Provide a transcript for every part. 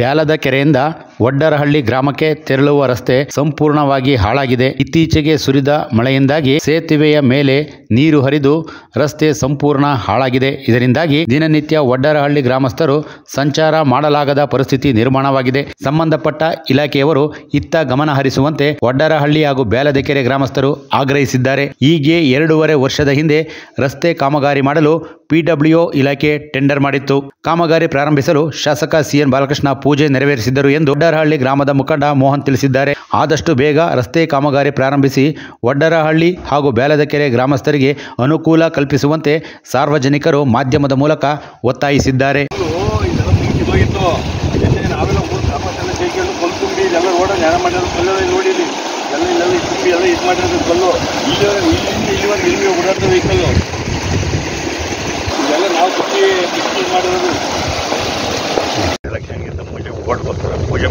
ಬ್ಯಾಲದ ಕೆರೆಯಿಂದ ವಡ್ಡರಹಳ್ಳಿ ಗ್ರಾಮಕ್ಕೆ ತೆರಳುವ ರಸ್ತೆ ಸಂಪೂರ್ಣವಾಗಿ ಹಾಳಾಗಿದೆ. ಇತ್ತೀಚೆಗೆ ಸುರಿದ ಮಳೆಯಿಂದಾಗಿ ಸೇತುವೆಯ ಮೇಲೆ ನೀರು ಹರಿದು ರಸ್ತೆ ಸಂಪೂರ್ಣ ಹಾಳಾಗಿದೆ. ಇದರಿಂದಾಗಿ ದಿನನಿತ್ಯ ವಡ್ಡರಹಳ್ಳಿ ಗ್ರಾಮಸ್ಥರು ಸಂಚಾರ ಮಾಡಲಾಗದ ಪರಿಸ್ಥಿತಿ ನಿರ್ಮಾಣವಾಗಿದೆ. ಸಂಬಂಧಪಟ್ಟ ಇಲಾಖೆಯವರು ಇತ್ತ ಗಮನ ಹರಿಸುವಂತೆ ವಡ್ಡರಹಳ್ಳಿ ಹಾಗೂ ಬ್ಯಾಲದಕೆರೆ ಗ್ರಾಮಸ್ಥರು ಆಗ್ರಹಿಸಿದ್ದಾರೆ. ಹೀಗೆ 2.5 ವರ್ಷದ ಹಿಂದೆ ರಸ್ತೆ ಕಾಮಗಾರಿ ಮಾಡಲು PWO ಇಲಾಖೆ ಟೆಂಡರ್ ಮಾಡಿತ್ತು. ಕಾಮಗಾರಿ ಪ್ರಾರಂಭಿಸಲು ಶಾಸಕ CN ಬಾಲಕೃಷ್ಣ ಪೂಜೆ ನೆರವೇರಿಸಿದ್ದರು ಎಂದು ವಡ್ಡರಹಳ್ಳಿ ಗ್ರಾಮದ ಮುಖಂಡ ಮೋಹನ್ ತಿಳಿಸಿದ್ದಾರೆ. ಆದಷ್ಟು ಬೇಗ ರಸ್ತೆ ಕಾಮಗಾರಿ ಪ್ರಾರಂಭಿಸಿ ವಡ್ಡರಹಳ್ಳಿ ಹಾಗೂ ಬ್ಯಾಲದಕೆರೆ ಗ್ರಾಮಸ್ಥರಿಗೆ ಅನುಕೂಲ ಕಲ್ಪಿಸುವಂತೆ ಸಾರ್ವಜನಿಕರು ಮಾಧ್ಯಮದ ಮೂಲಕ ಒತ್ತಾಯಿಸಿದ್ದಾರೆ. ಎಲೆಕ್ಷನ್ಗಿಂತ ಮುಂಚೆ ಓಟ್ಗೋಸ್ಕರ ಪೂಜೆ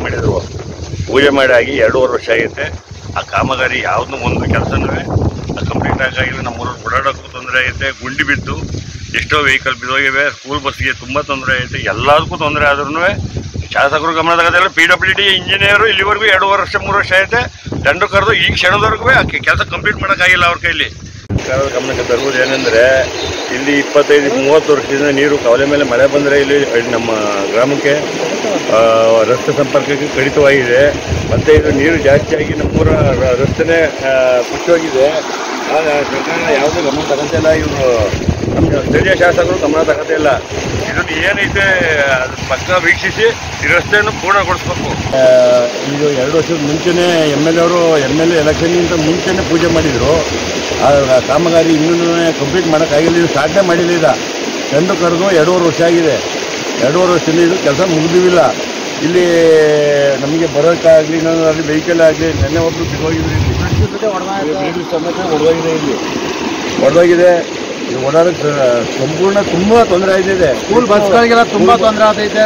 ಮಾಡಿ ಆಗಿ 2.5 ವರ್ಷ ಆಗೈತೆ. ಆ ಕಾಮಗಾರಿ ಯಾವುದೂ ಒಂದು ಕೆಲಸನೂ ಕಂಪ್ಲೀಟ್ ಆಗಿಲ್ಲ. ನಮ್ಮೂರಲ್ಲಿ ಓಡಾಡೋಕ್ಕೂ ತೊಂದರೆ ಆಗೈತೆ. ಗುಂಡಿ ಬಿದ್ದು ಎಷ್ಟೋ ವೆಹಿಕಲ್ ಬಿದ್ದೋಗಿವೆ. ಸ್ಕೂಲ್ ಬಸ್ಗೆ ತುಂಬ ತೊಂದರೆ ಐತೆ. ಎಲ್ಲದಕ್ಕೂ ತೊಂದರೆ ಆದ್ರೂ ಶಾಸಕರು ಗಮನ ತಗೋದಿಲ್ಲ. PWD ಇಂಜಿನಿಯರು ಇಲ್ಲಿವರೆಗೂ 2.5 ವರ್ಷ 3 ವರ್ಷ ಐತೆ. ಟೆಂಡರ್ ಕರೆದು ಈಗ ಕ್ಷಣದವರೆಗೂ ಕೆಲಸ ಕಂಪ್ಲೀಟ್ ಮಾಡೋಕ್ಕಾಗಿಲ್ಲ ಅವ್ರ ಕೈಲಿ. ಸರ್ಕಾರದ ಗಮನಕ್ಕೆ ತರುವುದು ಏನೆಂದರೆ, ಇಲ್ಲಿ 25-30 ವರ್ಷದಿಂದ ನೀರು ಕವಲೆ ಮೇಲೆ ಮಳೆ ಬಂದರೆ ಇಲ್ಲಿ ನಮ್ಮ ಗ್ರಾಮಕ್ಕೆ ರಸ್ತೆ ಸಂಪರ್ಕಕ್ಕೆ ಕಡಿತವಾಗಿದೆ. ಮತ್ತು ಇದು ನೀರು ಜಾಸ್ತಿಯಾಗಿ ನಮ್ಮೂರ ರಸ್ತೆನೇ ಮುಚ್ಚೋಗಿದೆ. ಸರ್ಕಾರ ಯಾವುದೂ ಗಮನ ತಗೋತಿಲ್ಲ. ಇವರು ನಮ್ಮ ಸ್ಥಳೀಯ ಶಾಸಕರು ಗಮನ ತಗೋತಾ ಇಲ್ಲ. ಇದನ್ನು ಏನೈತೆ ಅದು ಪಕ್ಕ ವೀಕ್ಷಿಸಿ ಈ ರಸ್ತೆಯನ್ನು ಪೂರ್ಣಗೊಳಿಸ್ಬೇಕು. ಇದು 2 ವರ್ಷದ ಮುಂಚೆನೇ MLA ಎಲೆಕ್ಷನ್ಗಿಂತ ಮುಂಚೆನೇ ಪೂಜೆ ಮಾಡಿದರು. ಕಾಮಗಾರಿ ಇನ್ನೂ ಕಂಪ್ಲೀಟ್ ಮಾಡೋಕ್ಕಾಗಿಲ್ಲ. ಸ್ಟಾರ್ಟೇ ಮಾಡಿಲ್ಲ. ಈಗ ಟೆಂಡರ್ ಕರೆದು 2.5 ವರ್ಷ ಆಗಿದೆ. 2.5 ವರ್ಷದಿಂದ ಇದು ಕೆಲಸ ಮುಗಿದಿಲ್ಲ. ಇಲ್ಲಿ ನಮಗೆ ಬರೋಕ್ಕಾಗಲಿ ಇನ್ನೊಂದಾಗಲಿ ವೆಹಿಕಲ್ ಆಗಲಿ ನೆನ್ನೆ ಒಬ್ಬರು ಬಿದ್ದೋಗಿದ್ರು. ಇಲ್ಲಿ ಸಮೇತ ಹೊಡೆದೋಗಿದೆ. ಓಡಾಡೋಕ್ಕೆ ಸಂಪೂರ್ಣ ತುಂಬ ತೊಂದರೆ ಆಯ್ತಿದೆ. ಸ್ಕೂಲ್ ಬಸ್ಗಳಿಗೆಲ್ಲ ತುಂಬ ತೊಂದರೆ ಆಗ್ತೈತೆ.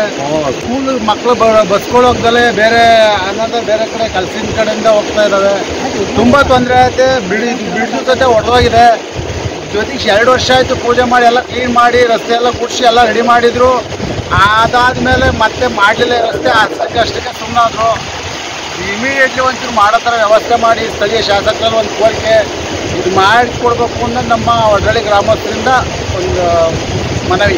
ಸ್ಕೂಲ್ ಮಕ್ಕಳು ಬಸ್ಗಳು ಹೋಗ್ದಲೆ ಬೇರೆ ಕಡೆ ಕಲ್ಸಿನ ಕಡೆಯಿಂದ ಹೋಗ್ತಾ ಇದ್ದಾವೆ. ತುಂಬ ತೊಂದರೆ ಐತೆ. ಬಿಡಿದ ಜೊತೆ ಹೊಡೆದೋಗಿದೆ. ಜೊತೆಗೆ 2 ವರ್ಷ ಆಯಿತು ಪೂಜೆ ಮಾಡಿ ಎಲ್ಲ ಕ್ಲೀನ್ ಮಾಡಿ ರಸ್ತೆ ಎಲ್ಲ ಗುಡಿಸಿ ಎಲ್ಲ ರೆಡಿ ಮಾಡಿದರು. ಅದಾದಮೇಲೆ ಮತ್ತೆ ಮಾಡಲಿಲ್ಲ ರಸ್ತೆ. ಅಷ್ಟಕ್ಕೆ ಸುಮ್ಮನಾದ್ರು. ಇಮಿಡಿಯೇಟ್ಲಿ ಒಂಚೂರು ಮಾಡೋ ಥರ ವ್ಯವಸ್ಥೆ ಮಾಡಿ ಸ್ಥಳೀಯ ಶಾಸಕರಲ್ಲಿ ಒಂದು ಕೋರಿಕೆ ಇದು ಮಾಡಿಕೊಡ್ಬೇಕು ಅನ್ನೋದು ನಮ್ಮ ವಡ್ಡರಹಳ್ಳಿ ಗ್ರಾಮಸ್ಥರಿಂದ ಒಂದು ಮನವಿ.